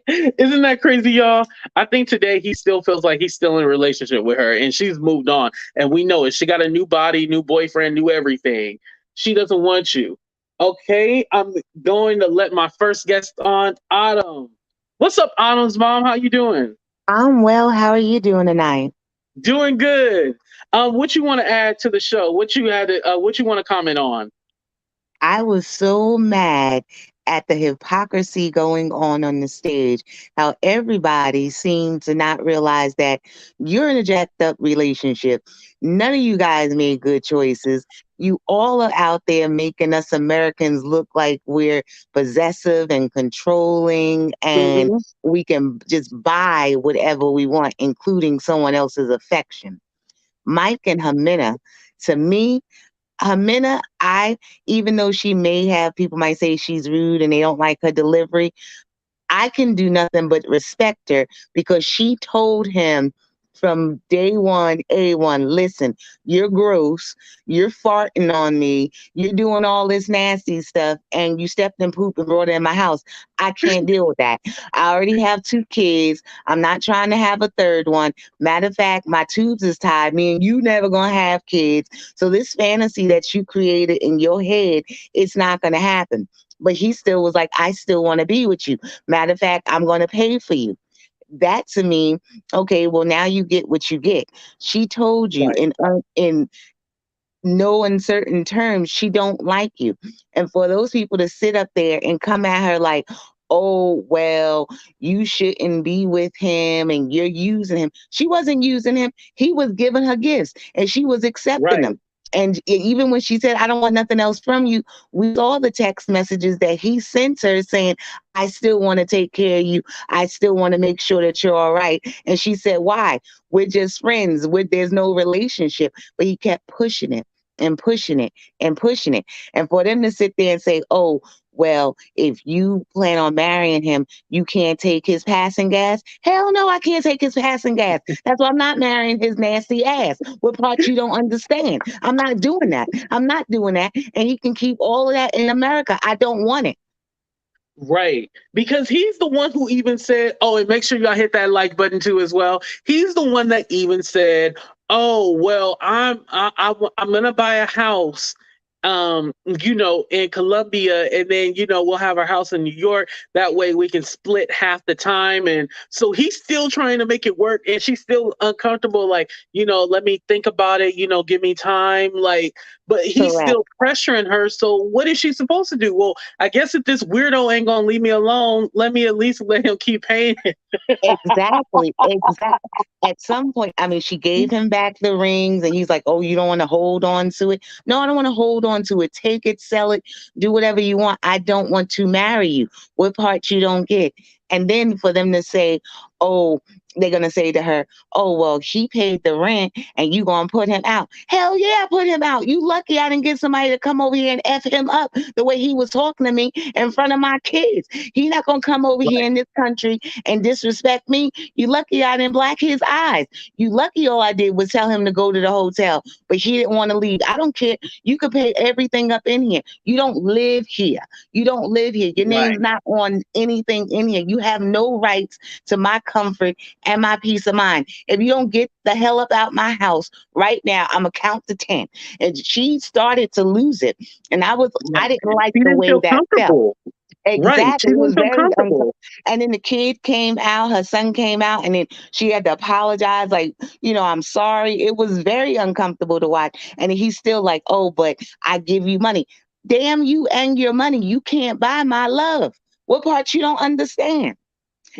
Speaker 1: Isn't that crazy, y'all? I think today he still feels like he's still in a relationship with her and she's moved on. And we know it. She got a new body, new boyfriend, new everything. She doesn't want you. Okay, I'm going to let my first guest on, Autumn. What's up, Autumn's mom? How you doing?
Speaker 4: I'm well. How are you doing tonight?
Speaker 1: Doing good. What you want to add to the show? What you want to comment on?
Speaker 4: I was so mad at the hypocrisy going on the stage. How everybody seemed to not realize that you're in a jacked up relationship. None of you guys made good choices. You all are out there making us Americans look like we're possessive and controlling and we can just buy whatever we want, including someone else's affection. Mike and Ximena, to me, Ximena, even though she may have, people might say she's rude and they don't like her delivery, I can do nothing but respect her because she told him from day one, A1, listen, you're gross, you're farting on me, you're doing all this nasty stuff, and you stepped in poop and brought it in my house. I can't deal with that. I already have 2 kids. I'm not trying to have a third one. Matter of fact, my tubes is tied. Me and you never gonna have kids. So this fantasy that you created in your head, it's not gonna happen. But he still was like, I still want to be with you. Matter of fact, I'm going to pay for you. That to me, okay, well, now you get what you get. She told you in no uncertain terms, she don't like you. And for those people to sit up there and come at her like, oh, well, you shouldn't be with him and you're using him. She wasn't using him. He was giving her gifts and she was accepting them. And even when she said, I don't want nothing else from you, we saw the text messages that he sent her saying, I still want to take care of you. I still want to make sure that you're all right. And she said, why? We're just friends. There's no relationship. But he kept pushing it and pushing it and pushing it. And for them to sit there and say, oh, well, if you plan on marrying him, you can't take his passing gas. Hell no, I can't take his passing gas. That's why I'm not marrying his nasty ass. What part you don't understand? I'm not doing that. I'm not doing that. And he can keep all of that in America. I don't want it.
Speaker 1: Right. Because he's the one who even said, oh, and make sure y'all hit that like button too as well. He's the one that even said, oh, well, I'm going to buy a house in Colombia, and then, we'll have our house in New York. That way we can split half the time. And so he's still trying to make it work. And she's still uncomfortable. Like, let me think about it, give me time. Like, but he's
Speaker 4: Correct.
Speaker 1: still pressuring her. So what is she supposed to do? Well, I guess if this weirdo ain't gonna leave me alone, let me at least let him keep paying it.
Speaker 4: Exactly. Exactly. At some point, I mean, she gave him back the rings and he's like, oh, you don't want to hold on to it? No, I don't want to hold on to it. Take it, sell it, do whatever you want. I don't want to marry you. What part you don't get? And then for them to say, oh, they're going to say to her, oh, well, he paid the rent and you going to put him out. Hell yeah, put him out. You lucky I didn't get somebody to come over here and F him up the way he was talking to me in front of my kids. He not going to come over here
Speaker 1: Right.
Speaker 4: in this country and disrespect me. You lucky I didn't black his eyes. You lucky all I did was tell him to go to the hotel, but he didn't want to leave. I don't care. You could pay everything up in here. You don't live here. You don't live here. Your name's
Speaker 1: Right.
Speaker 4: not on anything in here. You have no rights to my comfort and my peace of mind. If you don't get the hell up out my house right now, I'm gonna count to 10. And she started to lose it. And I
Speaker 1: Right.
Speaker 4: didn't like
Speaker 1: She
Speaker 4: the
Speaker 1: didn't
Speaker 4: way
Speaker 1: feel
Speaker 4: that felt.
Speaker 1: comfortable. Right. She
Speaker 4: Exactly. It was
Speaker 1: didn't feel
Speaker 4: very
Speaker 1: comfortable.
Speaker 4: and then the kid came out, her son came out, and then she had to apologize, like, I'm sorry. It was very uncomfortable to watch. And he's still like, oh, but I give you money. Damn you and your money. You can't buy my love. What part you don't understand?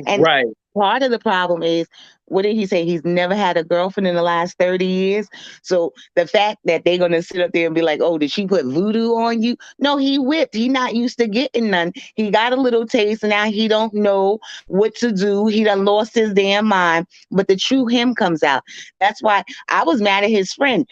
Speaker 4: And
Speaker 1: Right.
Speaker 4: part of the problem is, what did he say? He's never had a girlfriend in the last 30 years. So the fact that they're gonna sit up there and be like, oh, did she put voodoo on you? No, he whipped. He not used to getting none. He got a little taste and now he don't know what to do. He done lost his damn mind. But the true him comes out. That's why I was mad at his friend.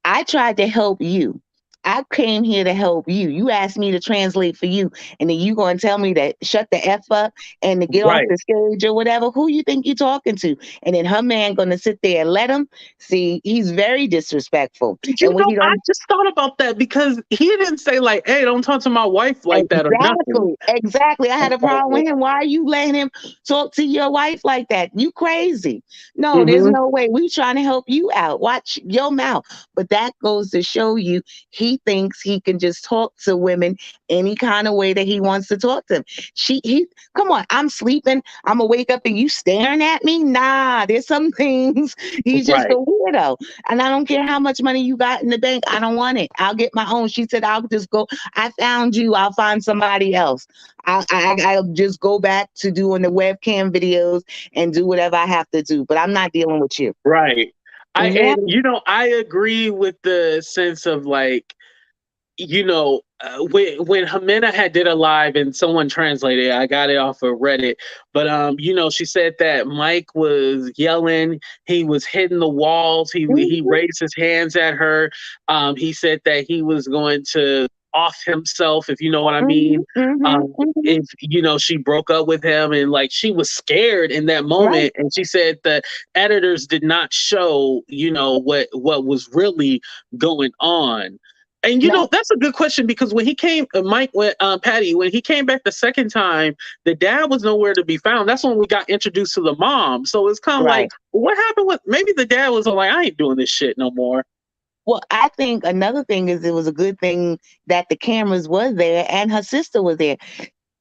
Speaker 4: I tried to help you. I came here to help you. You asked me to translate for you, and then you gonna tell me to shut the F up and to get off
Speaker 1: Right.
Speaker 4: the stage or whatever. Who you think you talking to? And then her man gonna sit there and let him see. He's very disrespectful, and when he
Speaker 1: I
Speaker 4: don't
Speaker 1: just thought about that because he didn't say like, "Hey, don't talk to my wife like that" or nothing.
Speaker 4: exactly, exactly. I had a problem with him. Why are you letting him talk to your wife like that? You crazy? No, there's
Speaker 1: Hmm.
Speaker 4: no way. We trying to help you out. Watch your mouth. But that goes to show you he thinks he can just talk to women any kind of way that he wants to talk to them. He, come on. I'm sleeping. I'm gonna wake up and you staring at me. Nah, there's some things. He's just a
Speaker 1: Right.
Speaker 4: weirdo, and I don't care how much money you got in the bank. I don't want it. I'll get my own. She said, I'll just go. I found you. I'll find somebody else. I'll just go back to doing the webcam videos and do whatever I have to do. But I'm not dealing with you.
Speaker 1: Right.
Speaker 4: Yeah,
Speaker 1: I agree with the sense of like, when Ximena had did a live and someone translated it, I got it off of Reddit, but she said that Mike was yelling, he was hitting the walls, he
Speaker 4: mhm,
Speaker 1: raised his hands at her, he said that he was going to off himself, if you know what I
Speaker 4: mhm,
Speaker 1: mean.
Speaker 4: mhm, mhm.
Speaker 1: If she broke up with him and like she was scared in that
Speaker 4: Right,
Speaker 1: moment, and she said the editors did not show what was really going on. And
Speaker 4: no,
Speaker 1: that's a good question because when he came, Patty, when he came back the second time, the dad was nowhere to be found. That's when we got introduced to the mom. So it's kind of like,
Speaker 4: right.
Speaker 1: what happened with maybe the dad was like, I ain't doing this shit no more.
Speaker 4: Well, I think another thing is it was a good thing that the cameras was there and her sister was there.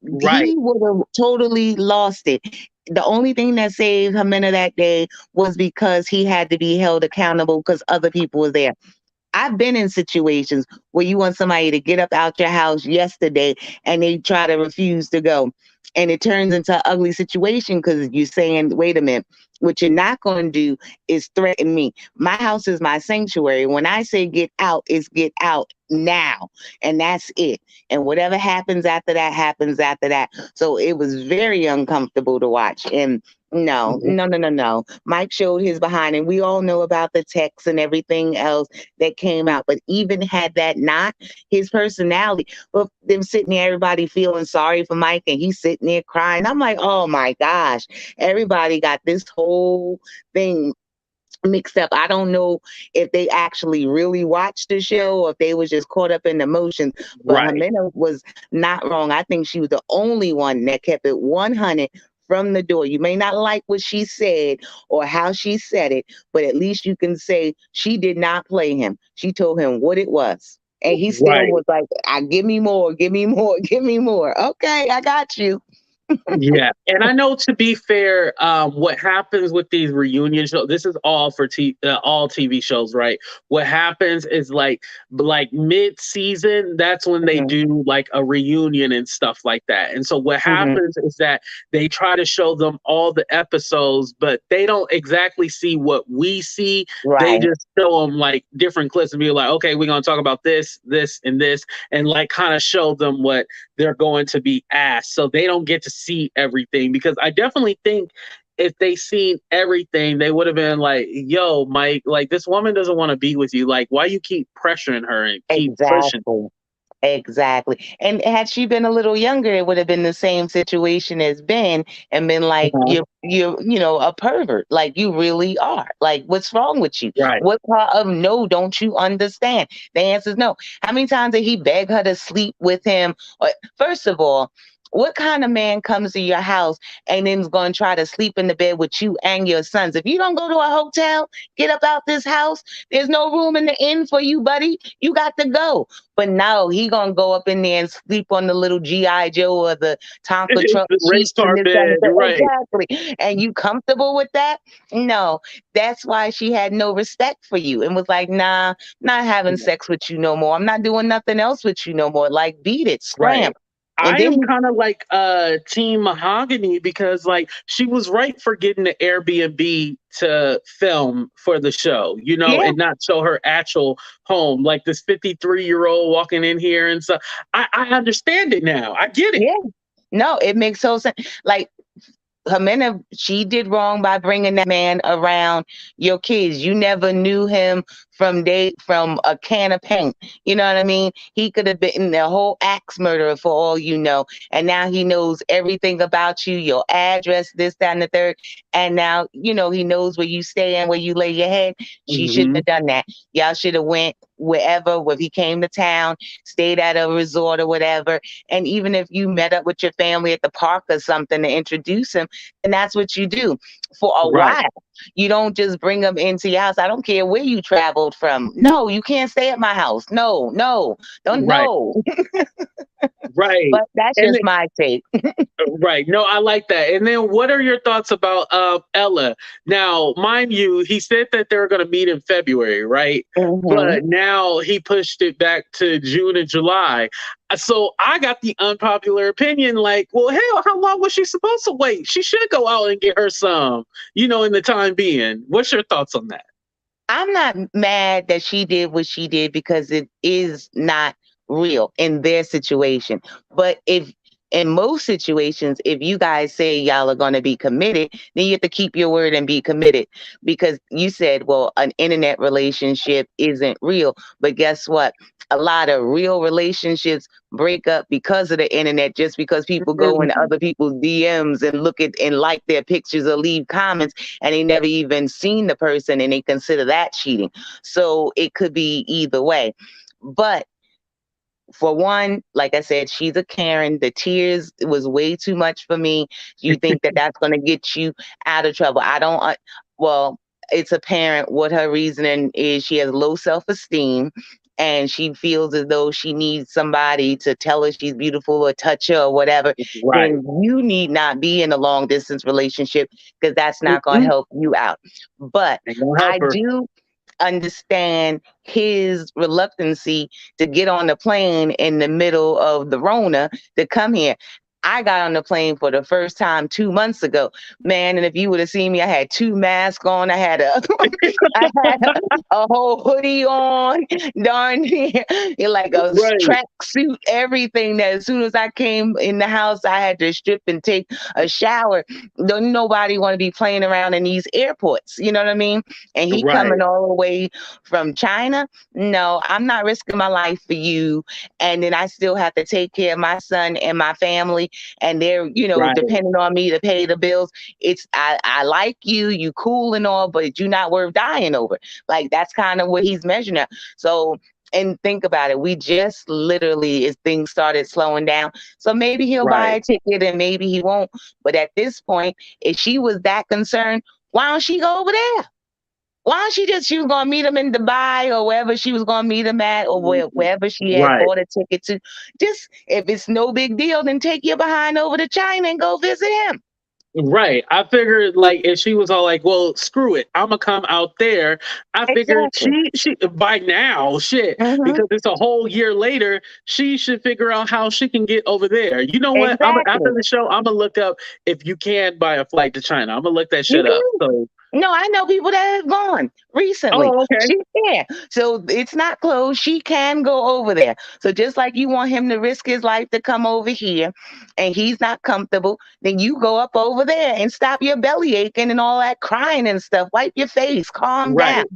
Speaker 1: Right,
Speaker 4: He would have totally lost it. The only thing that saved Ximena that day was because he had to be held accountable because other people were there. I've been in situations where you want somebody to get up out your house yesterday and they try to refuse to go. And it turns into an ugly situation because you're saying, wait a minute, what you're not going to do is threaten me. My house is my sanctuary. When I say get out, it's get out now. And that's it. And whatever happens after that happens after that. So it was very uncomfortable to watch. And no,
Speaker 1: mhm,
Speaker 4: no, no, no, no. Mike showed his behind, and we all know about the text and everything else that came out. But even had that not, his personality, but them sitting there, everybody feeling sorry for Mike, and he's sitting there crying. I'm like, oh my gosh, everybody got this whole thing mixed up. I don't know if they actually really watched the show or if they was just caught up in the emotions. But
Speaker 1: right,
Speaker 4: Ximena was not wrong. I think she was the only one that kept it 100 from the door. You may not like what she said or how she said it, but at least you can say she did not play him. She told him what it was. And he still
Speaker 1: right.
Speaker 4: was like, give me more, give me more, give me more. Okay, I got you.
Speaker 1: Yeah, and I know to be fair, what happens with these reunion shows, this is all for all TV shows, right? What happens is like mid-season, that's when they
Speaker 4: Hmm.
Speaker 1: do like a reunion and stuff like that. And so what
Speaker 4: Hmm.
Speaker 1: happens is that they try to show them all the episodes, but they don't exactly see what we see. They
Speaker 4: Right.
Speaker 1: just show them like different clips and be like, okay, we're gonna talk about this, this, and this, and like kind of show them what they're going to be asked. So they don't get to see everything because I definitely think if they seen everything, they would have been like, yo, Mike, like this woman doesn't want to be with you. Like, why you keep pressuring her and keep pushing?
Speaker 4: Exactly. Exactly. And had she been a little younger, it would have been the same situation as Ben and been like,
Speaker 1: Uh-huh.
Speaker 4: you're a pervert. Like you really are. Like, what's wrong with you?
Speaker 1: Right.
Speaker 4: What part of no don't you understand? The answer is no. How many times did he beg her to sleep with him? First of all, what kind of man comes to your house and then is going to try to sleep in the bed with you and your sons? If you don't go to a hotel, get up out this house. There's no room in the inn for you, buddy. You got to go. But no, he gonna go up in there and sleep on the little GI Joe or the Tonka truck
Speaker 1: The race
Speaker 4: sheets and
Speaker 1: car
Speaker 4: this that, and
Speaker 1: bed,
Speaker 4: the third.
Speaker 1: right.
Speaker 4: Exactly. And you comfortable with that? No. That's why she had no respect for you and was like, nah, not having sex with you no more. I'm not doing nothing else with you no more. Like, beat it, scram.
Speaker 1: Right.
Speaker 4: And
Speaker 1: I
Speaker 4: then
Speaker 1: am kind of like team Mahogany because like she was right for getting the Airbnb to film for the show, you know,
Speaker 4: yeah,
Speaker 1: and not show her actual home. Like this 53-year-old walking in here and stuff. I understand it now. I get it.
Speaker 4: yeah. No, it makes so sense. Like Ximena, she did wrong by bringing that man around your kids. You never knew him from a can of paint. You know what I mean? He could have been the whole axe murderer for all you know. And now he knows everything about you, your address, this, that, and the third. And now, he knows where you stay and where you lay your head. She shouldn't
Speaker 1: Hmm.
Speaker 4: have done that. Y'all should have went wherever, if he came to town, stayed at a resort or whatever. And even if you met up with your family at the park or something to introduce him, and that's what you do for a
Speaker 1: Right.
Speaker 4: while. You don't just bring them into your house. I don't care where you traveled from. No, you can't stay at my house. No, no, don't
Speaker 1: Right.
Speaker 4: know.
Speaker 1: Right.
Speaker 4: But that's
Speaker 1: And
Speaker 4: just my take.
Speaker 1: right. No, I like that. And then what are your thoughts about Ella? Now, mind you, he said that they were going to meet in February, right?
Speaker 4: Hmm.
Speaker 1: But now he pushed it back to June and July. So I got the unpopular opinion like, well, hell, how long was she supposed to wait? She should go out and get her some, in the time being. What's your thoughts on that?
Speaker 4: I'm not mad that she did what she did because it is not real in their situation. But if in most situations, if you guys say y'all are going to be committed, then you have to keep your word and be committed because you said, well, an internet relationship isn't real. But guess what? A lot of real relationships break up because of the internet, just because people go in
Speaker 1: Mhm.
Speaker 4: other people's DMs and look at and like their pictures or leave comments and they never even seen the person and they consider that cheating. So it could be either way. But for one, like I said, she's a Karen. The tears was way too much for me. You think that that's going to get you out of trouble? I don't. Well, it's apparent what her reasoning is. She has low self esteem. And she feels as though she needs somebody to tell her she's beautiful or touch her or whatever.
Speaker 1: Right.
Speaker 4: Then you need not be in a long distance relationship because that's not going to
Speaker 1: Mm-mm.
Speaker 4: help you out. But
Speaker 1: Ain't gonna help
Speaker 4: I
Speaker 1: her.
Speaker 4: do understand his reluctancy to get on the plane in the middle of the Rona to come here. I got on the plane for the first time 2 months ago, man. And if you would have seen me, I had two masks on. I had a, I had a whole hoodie on, darn near, like a
Speaker 1: Right.
Speaker 4: track suit, everything. That as soon as I came in the house, I had to strip and take a shower. Don't nobody want to be playing around in these airports. You know what I mean? And he
Speaker 1: Right.
Speaker 4: coming all the way from China. No, I'm not risking my life for you. And then I still have to take care of my son and my family. And they're,
Speaker 1: Right.
Speaker 4: depending on me to pay the bills. I like you, you cool and all, but you're not worth dying over. Like that's kind of what he's measuring at. So and think about it. We just literally, as things started slowing down. So maybe he'll buy
Speaker 1: Right.
Speaker 4: a ticket and maybe he won't. But at this point, if she was that concerned, why don't she go over there? Why don't she was gonna meet him in Dubai or wherever she was gonna meet him at, or wherever she had
Speaker 1: Right.
Speaker 4: bought a ticket to. Just if it's no big deal, then take your behind over to China and go visit him.
Speaker 1: Right. I figured like if she was all like, well, screw it, I'm gonna come out there. I figured
Speaker 4: Exactly.
Speaker 1: she by now, shit,
Speaker 4: Hmm.
Speaker 1: because it's a whole year later, she should figure out how she can get over there. You know what? I'm
Speaker 4: Exactly.
Speaker 1: after the show, I'm gonna look up if you can buy a flight to China. I'm gonna look that
Speaker 4: You
Speaker 1: shit up.
Speaker 4: can.
Speaker 1: So
Speaker 4: No, I know people that have gone recently.
Speaker 1: oh, okay.
Speaker 4: She can. So it's not closed. She can go over there. So just like you want him to risk his life to come over here and he's not comfortable, then you go up over there and stop your belly aching and all that crying and stuff. Wipe your face. Calm down.
Speaker 1: Right.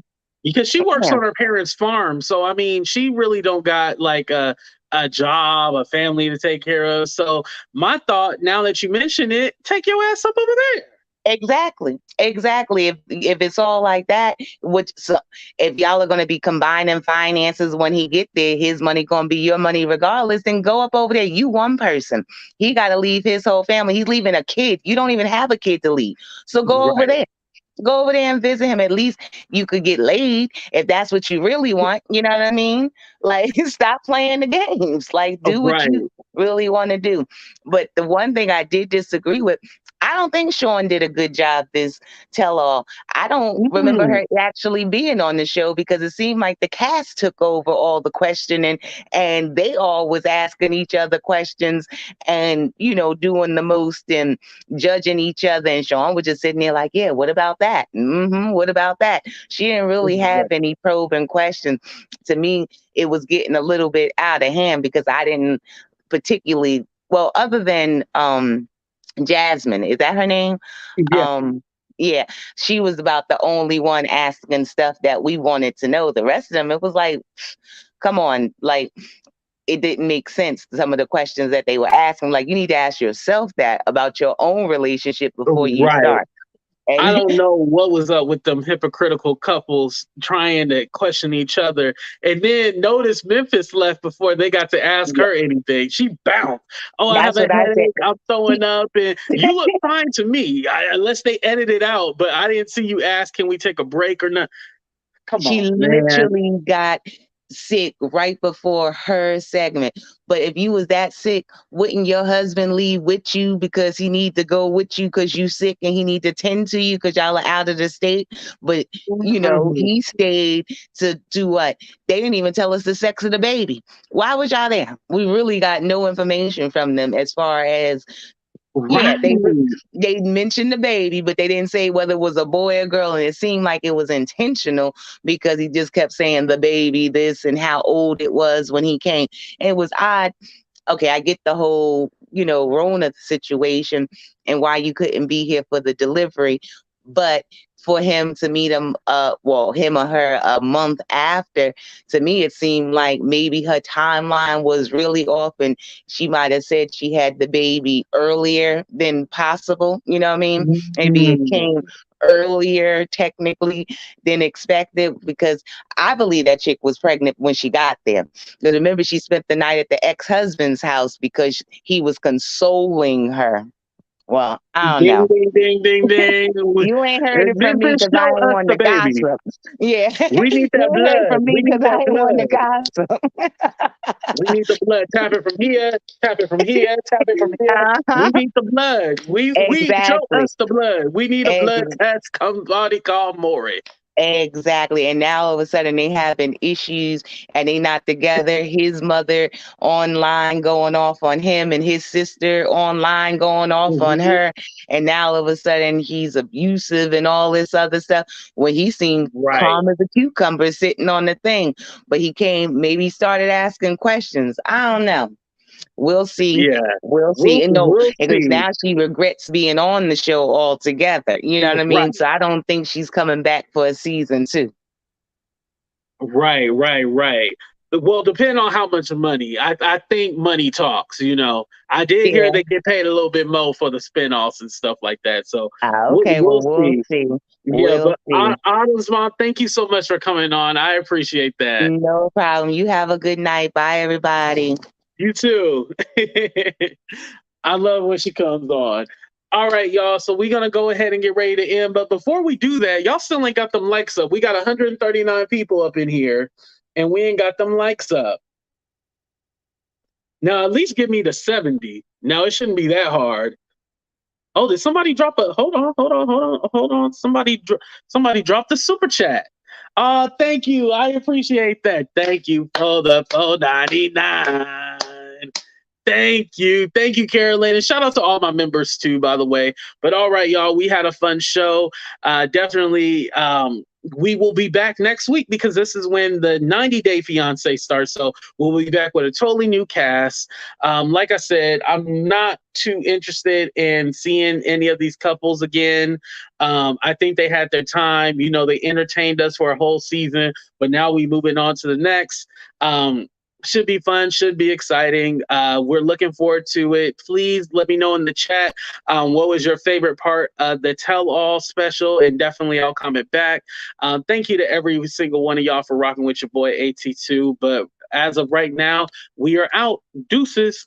Speaker 1: Because she works
Speaker 4: Yeah.
Speaker 1: on her parents' farm. So I mean, she really don't got like a job, a family to take care of. So my thought, now that you mention it, take your ass up over there.
Speaker 4: Exactly. Exactly. If it's all like that, which so if y'all are gonna be combining finances when he get there, his money gonna be your money regardless, then go up over there. You one person. He gotta leave his whole family. He's leaving a kid. You don't even have a kid to leave. So go over
Speaker 1: Right.
Speaker 4: there. Go over there and visit him. At least you could get laid if that's what you really want. You know what I mean? Like, stop playing the games. Like, do what
Speaker 1: Right.
Speaker 4: you really want to do. But the one thing I did disagree with, I don't think Sean did a good job this tell all. I don't remember
Speaker 1: Mm,
Speaker 4: her actually being on the show because it seemed like the cast took over all the questioning and they all was asking each other questions and, doing the most and judging each other. And Sean was just sitting there like, yeah, what about that? What about that? She didn't really have
Speaker 1: right.
Speaker 4: any probing questions. To me, it was getting a little bit out of hand because I didn't particularly, well, other than Jasmine, is that her name?
Speaker 1: Yeah.
Speaker 4: Um, yeah, she was about the only one asking stuff that we wanted to know. The rest of them, it was like, come on, like it didn't make sense. Some of the questions that they were asking, like you need to ask yourself that about your own relationship before you
Speaker 1: Right.
Speaker 4: start.
Speaker 1: I
Speaker 4: And
Speaker 1: don't know what was up with them hypocritical couples trying to question each other. And then notice Memphis left before they got to ask
Speaker 4: yeah,
Speaker 1: her anything. She bounced. Oh, I have
Speaker 4: that's
Speaker 1: a
Speaker 4: what I said.
Speaker 1: headache. I'm throwing up. And you look fine to me, unless they edit it out. But I didn't see you ask, can we take a break or not? Come
Speaker 4: She
Speaker 1: on, man.
Speaker 4: literally got sick right before her segment. But if you was that sick, wouldn't your husband leave with you because he need to go with you because you sick and he need to tend to you because y'all are out of the state? But
Speaker 1: Mm,
Speaker 4: he stayed to do what? They didn't even tell us the sex of the baby. Why was y'all there? We really got no information from them as far as yeah,
Speaker 1: right.
Speaker 4: they mentioned the baby, but they didn't say whether it was a boy or girl, and it seemed like it was intentional because he just kept saying the baby, this, and how old it was when he came. And it was odd. Okay, I get the whole, Rona situation and why you couldn't be here for the delivery, but for him to meet him, him or her a month after, to me, it seemed like maybe her timeline was really off and she might have said she had the baby earlier than possible. You know what I mean? Maybe it
Speaker 1: Mm,
Speaker 4: came earlier technically than expected because I believe that chick was pregnant when she got there. Because remember, she spent the night at the ex-husband's house because he was consoling her. Well, I don't
Speaker 1: ding,
Speaker 4: know.
Speaker 1: ding, ding, ding, ding.
Speaker 4: You ain't heard
Speaker 1: And
Speaker 4: it from me
Speaker 1: Memphis,
Speaker 4: because I
Speaker 1: show
Speaker 4: ain't
Speaker 1: us
Speaker 4: one
Speaker 1: the
Speaker 4: to
Speaker 1: baby.
Speaker 4: gossip. Yeah.
Speaker 1: We need
Speaker 4: You
Speaker 1: that
Speaker 4: ain't heard it
Speaker 1: blood.
Speaker 4: from
Speaker 1: We
Speaker 4: me
Speaker 1: need
Speaker 4: because
Speaker 1: that
Speaker 4: I ain't one to
Speaker 1: blood.
Speaker 4: gossip.
Speaker 1: We need the blood. Tap it from here. Tap it from here. Tap it from here.
Speaker 4: Uh-huh.
Speaker 1: We need the blood. We show
Speaker 4: Exactly.
Speaker 1: us the blood. We need a blood
Speaker 4: Ex-
Speaker 1: test. Somebody call Maury.
Speaker 4: Exactly. And now all of a sudden they having issues and they not together. His mother online going off on him and his sister online going off on
Speaker 1: Mhm.
Speaker 4: her. And now all of a sudden he's abusive and all this other stuff when he seemed
Speaker 1: Right.
Speaker 4: calm as a cucumber sitting on the thing. But he came, maybe started asking questions. I don't know. We'll see.
Speaker 1: Yeah.
Speaker 4: We'll see.
Speaker 1: We'll
Speaker 4: And no,
Speaker 1: we'll
Speaker 4: because
Speaker 1: see.
Speaker 4: now she regrets being on the show altogether. You know what I
Speaker 1: Right.
Speaker 4: mean? So I don't think she's coming back for a season two.
Speaker 1: Right. Right. Right. Well, depending on how much money. I think money talks, you know. I did hear
Speaker 4: Yeah.
Speaker 1: they get paid a little bit more for the spinoffs and stuff like that. So
Speaker 4: Okay.
Speaker 1: we'll
Speaker 4: Well, we'll
Speaker 1: see.
Speaker 4: see.
Speaker 1: Yeah,
Speaker 4: We'll
Speaker 1: but
Speaker 4: see.
Speaker 1: Usman, thank you so much for coming on. I appreciate that.
Speaker 4: No problem. You have a good night. Bye, everybody.
Speaker 1: You too. I love when she comes on. All right, y'all. So we're gonna go ahead and get ready to end. But before we do that, y'all still ain't got them likes up. We got 139 people up in here, and we ain't got them likes up. Now at least give me the 70. Now it shouldn't be that hard. Oh, did somebody drop a? Hold on. Somebody dropped the super chat. Thank you. I appreciate that. Thank you for the 4.99. Thank you, Carolyn, and shout out to all my members too, by the way. But all right, y'all, we had a fun show. Definitely, we will be back next week because this is when the 90-day fiance starts. So we'll be back with a totally new cast. Like I said, I'm not too interested in seeing any of these couples again. I think they had their time. You know, they entertained us for a whole season, but now we moving on to the next. Should be fun, should be exciting. We're looking forward to it. Please let me know in the chat what was your favorite part of the Tell All special, and definitely I'll comment back. Thank you to every single one of y'all for rocking with your boy AT2. But as of right now, we are out. Deuces.